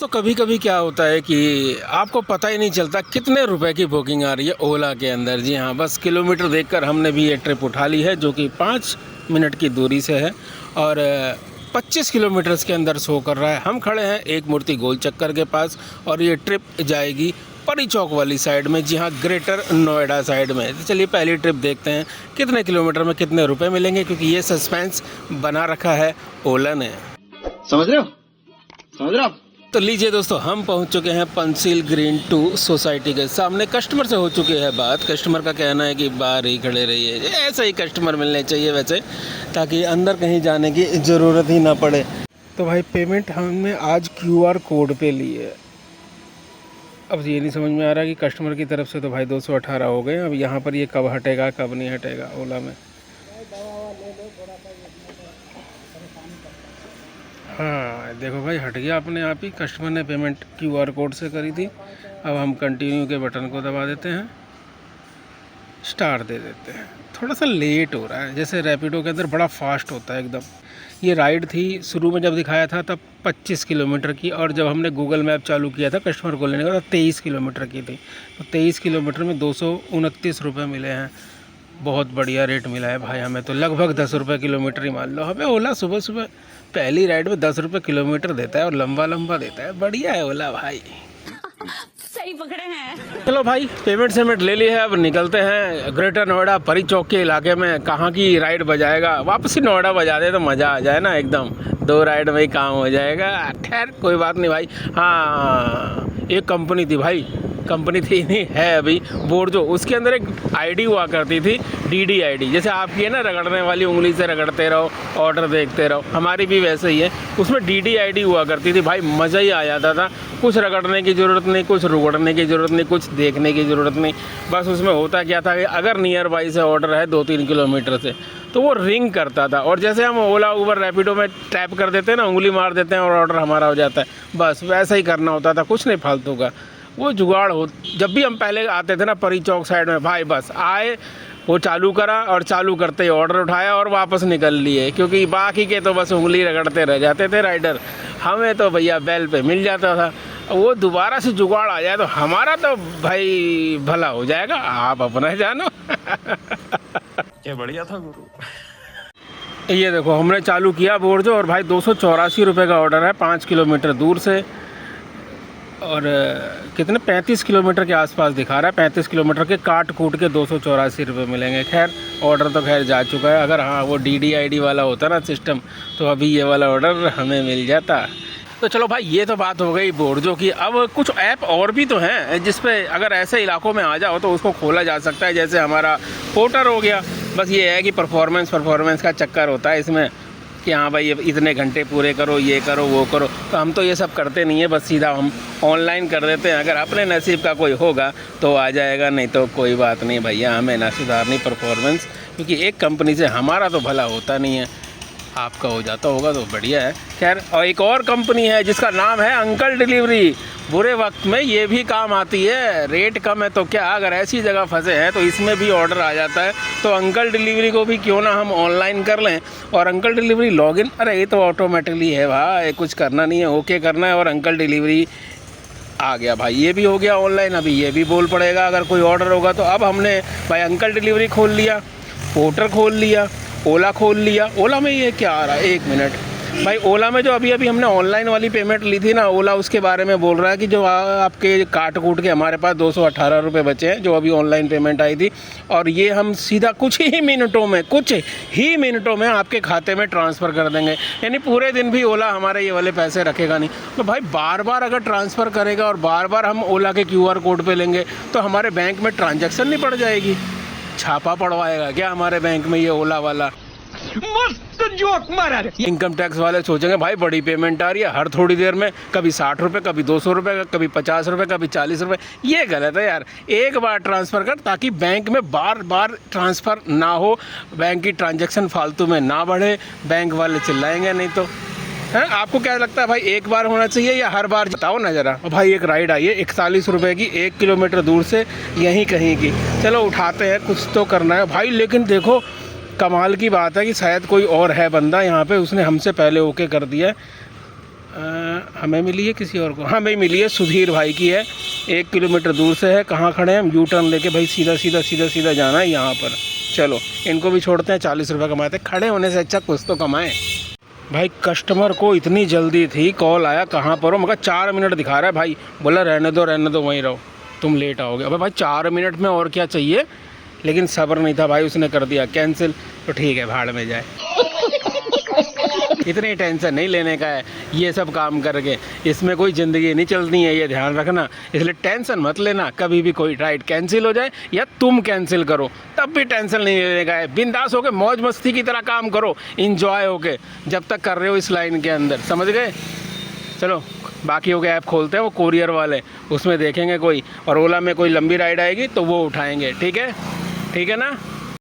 तो कभी कभी क्या होता है कि आपको पता ही नहीं चलता कितने रुपए की बुकिंग आ रही है ओला के अंदर। जी हाँ, बस किलोमीटर देखकर हमने भी ये ट्रिप उठा ली है जो कि 5 मिनट की दूरी से है और 25 किलोमीटर के अंदर शो कर रहा है। हम खड़े हैं एक मूर्ति गोल चक्कर के पास और ये ट्रिप जाएगी परी चौक वाली साइड में, जी हाँ, ग्रेटर नोएडा साइड में। तो चलिए पहली ट्रिप देखते हैं कितने किलोमीटर में कितने रुपए मिलेंगे, क्योंकि ये सस्पेंस बना रखा है ओला ने। समझ रहे हो? तो लीजिए दोस्तों, हम पहुंच चुके हैं पंसील ग्रीन 2 सोसाइटी के सामने। कस्टमर से हो चुकी है बात। कस्टमर का कहना है कि बाहर ही खड़े रहिए। ऐसे ही कस्टमर मिलने चाहिए वैसे, ताकि अंदर कहीं जाने की ज़रूरत ही ना पड़े। तो भाई पेमेंट हमने आज QR कोड पे ली है। अब ये नहीं समझ में आ रहा कि कस्टमर की तरफ से तो भाई 218 हो गए। अब यहाँ पर ये कब हटेगा कब नहीं हटेगा ओला में। हाँ देखो भाई, हट गया अपने आप ही। कस्टमर ने पेमेंट QR कोड से करी थी। अब हम कंटिन्यू के बटन को दबा देते हैं, स्टार दे देते हैं। थोड़ा सा लेट हो रहा है, जैसे रैपिडो के अंदर बड़ा फास्ट होता है एकदम। ये राइड थी शुरू में जब दिखाया था तब 25 किलोमीटर की, और जब हमने गूगल मैप चालू किया था कस्टमर को लेने का तो 23 किलोमीटर की थी। तो 23 किलोमीटर में 229 रुपये मिले हैं। बहुत बढ़िया रेट मिला है भाई हमें तो। लगभग 10 रुपये किलोमीटर ही मान लो। हमें ओला सुबह सुबह पहली राइड में 10 रुपये किलोमीटर देता है और लंबा लंबा देता है। बढ़िया है ओला भाई। सही पकड़े हैं। चलो भाई, पेमेंट ले ली है। अब निकलते हैं ग्रेटर नोएडा परी चौक के इलाके में। कहाँ की राइड बजाएगा, वापस ही नोएडा बजा दे तो मज़ा आ जाए ना एकदम। 2 राइड में ही काम हो जाएगा। खैर कोई बात नहीं भाई। हाँ, एक कंपनी थी भाई, कंपनी थी नहीं है अभी, बोर्जो। उसके अंदर एक आईडी हुआ करती थी, DDID। जैसे आपकी है ना, रगड़ने वाली, उंगली से रगड़ते रहो, ऑर्डर देखते रहो, हमारी भी वैसे ही है। उसमें DDID हुआ करती थी भाई, मज़ा ही आ जाता था। कुछ रगड़ने की ज़रूरत नहीं, कुछ रुगड़ने की ज़रूरत नहीं, कुछ देखने की ज़रूरत नहीं। बस उसमें होता क्या था कि अगर नियर बाई से ऑर्डर है 2-3 किलोमीटर से, तो वो रिंग करता था। और जैसे हम ओला उबर रैपिडो में टैप कर देते हैं ना, उंगली मार देते हैं और ऑर्डर हमारा हो जाता है। बस वैसा ही करना होता था, कुछ नहीं फालतू का। वो जुगाड़ हो, जब भी हम पहले आते थे ना परी चौक साइड में भाई, बस आए, वो चालू करा और चालू करते ही ऑर्डर उठाया और वापस निकल लिए। क्योंकि बाकी के तो बस उंगली रगड़ते रह जाते थे राइडर, हमें तो भैया बेल पे मिल जाता था। वो दोबारा से जुगाड़ आ जाए तो हमारा तो भाई भला हो जाएगा, आप अपना जानो। क्या बढ़िया था गुरु। ये देखो, हमने चालू किया बोर्जो और भाई 284 रुपये का ऑर्डर है 5 किलोमीटर दूर से। और कितने 35 किलोमीटर के आसपास दिखा रहा है। 35 किलोमीटर के काट कूट के 284 रुपये मिलेंगे। खैर ऑर्डर तो खैर जा चुका है। अगर हाँ वो DDID वाला होता ना सिस्टम, तो अभी ये वाला ऑर्डर हमें मिल जाता। तो चलो भाई, ये तो बात हो गई बोर्जो की। अब कुछ ऐप और भी तो हैं जिस पे अगर ऐसे इलाकों में आ जाओ तो उसको खोला जा सकता है। जैसे हमारा पोर्टर हो गया। बस ये है कि परफॉर्मेंस का चक्कर होता है इसमें कि हाँ भाई इतने घंटे पूरे करो, ये करो वो करो। तो हम तो ये सब करते नहीं है, बस सीधा हम ऑनलाइन कर देते हैं। अगर अपने नसीब का कोई होगा तो आ जाएगा, नहीं तो कोई बात नहीं भैया, हमें ना सुधारनी परफॉर्मेंस। क्योंकि एक कंपनी से हमारा तो भला होता नहीं है, आपका हो जाता होगा तो बढ़िया है। खैर, और एक और कंपनी है जिसका नाम है अंकल डिलीवरी। बुरे वक्त में ये भी काम आती है। रेट कम है तो क्या, अगर ऐसी जगह फंसे हैं तो इसमें भी ऑर्डर आ जाता है। तो अंकल डिलीवरी को भी क्यों ना हम ऑनलाइन कर लें। और अंकल डिलीवरी लॉगिन, अरे ये तो ऑटोमेटिकली है भाई, कुछ करना नहीं है, ओके करना है और अंकल डिलीवरी आ गया भाई। ये भी हो गया ऑनलाइन। अभी ये भी बोल पड़ेगा अगर कोई ऑर्डर होगा तो। अब हमने भाई अंकल डिलीवरी खोल लिया, पोर्टर खोल लिया, ओला खोल लिया। ओला में ये क्या आ रहा है, 1 मिनट भाई। ओला में जो अभी हमने ऑनलाइन वाली पेमेंट ली थी ना, ओला उसके बारे में बोल रहा है कि जो आपके काट कूट के हमारे पास 218 रुपये बचे हैं, जो अभी ऑनलाइन पेमेंट आई थी। और ये हम सीधा कुछ ही मिनटों में आपके खाते में ट्रांसफ़र कर देंगे। यानी पूरे दिन भी ओला हमारे ये वाले पैसे रखेगा नहीं। तो भाई बार बार अगर ट्रांसफ़र करेगा और बार बार हम ओला के QR कोड पे लेंगे तो हमारे बैंक में ट्रांजैक्शन नहीं पड़ जाएगी। छापा पड़वाएगा क्या हमारे बैंक में ये ओला वाला। मस्त जोक मारा रे। इनकम टैक्स वाले सोचेंगे भाई बड़ी पेमेंट आ रही है हर थोड़ी देर में, कभी 60 रुपये, कभी 200 रुपये, कभी 50 रुपये, कभी 40 रुपये। ये गलत है यार। एक बार ट्रांसफ़र कर, ताकि बैंक में बार बार ट्रांसफ़र ना हो, बैंक की ट्रांजैक्शन फालतू में ना बढ़े। बैंक वाले चिल्लाएंगे नहीं तो। है, आपको क्या लगता है भाई, एक बार होना चाहिए या हर बार? बताओ ना ज़रा। भाई एक राइड आई है 41 रुपये की, 1 किलोमीटर दूर से, यहीं कहीं की। चलो उठाते हैं, कुछ तो करना है भाई। लेकिन देखो कमाल की बात है कि शायद कोई और है बंदा यहाँ पे, उसने हमसे पहले ओके कर दिया है। हमें मिली है किसी और को? हमें मिली है, सुधीर भाई की है, 1 किलोमीटर दूर से है। कहाँ खड़े हैं हम? यू टर्न लेके भाई सीधा सीधा सीधा सीधा जाना है यहाँ पर। चलो इनको भी छोड़ते हैं, 40 रुपये कमाते। खड़े होने से अच्छा कुछ तो कमाएं भाई। कस्टमर को इतनी जल्दी थी, कॉल आया कहाँ पर हो, मगर 4 मिनट दिखा रहा है भाई। बोला रहने दो वहीं रहो, तुम लेट आओगे। अबे भाई 4 मिनट में और क्या चाहिए, लेकिन सब्र नहीं था भाई, उसने कर दिया कैंसिल। तो ठीक है, भाड़ में जाए। इतनी टेंशन नहीं लेने का है ये सब काम करके, इसमें कोई ज़िंदगी नहीं चलनी है, ये ध्यान रखना। इसलिए टेंशन मत लेना, कभी भी कोई राइड कैंसिल हो जाए या तुम कैंसिल करो तब भी टेंशन नहीं लेने का है। बिंदास होके मौज मस्ती की तरह काम करो, इंजॉय होके, जब तक कर रहे हो इस लाइन के अंदर, समझ गए। चलो बाकी हो गए, ऐप खोलते हैं वो कोरियर वाले, उसमें देखेंगे कोई, और ओला में कोई लंबी राइड आएगी तो वो उठाएंगे। ठीक है ना।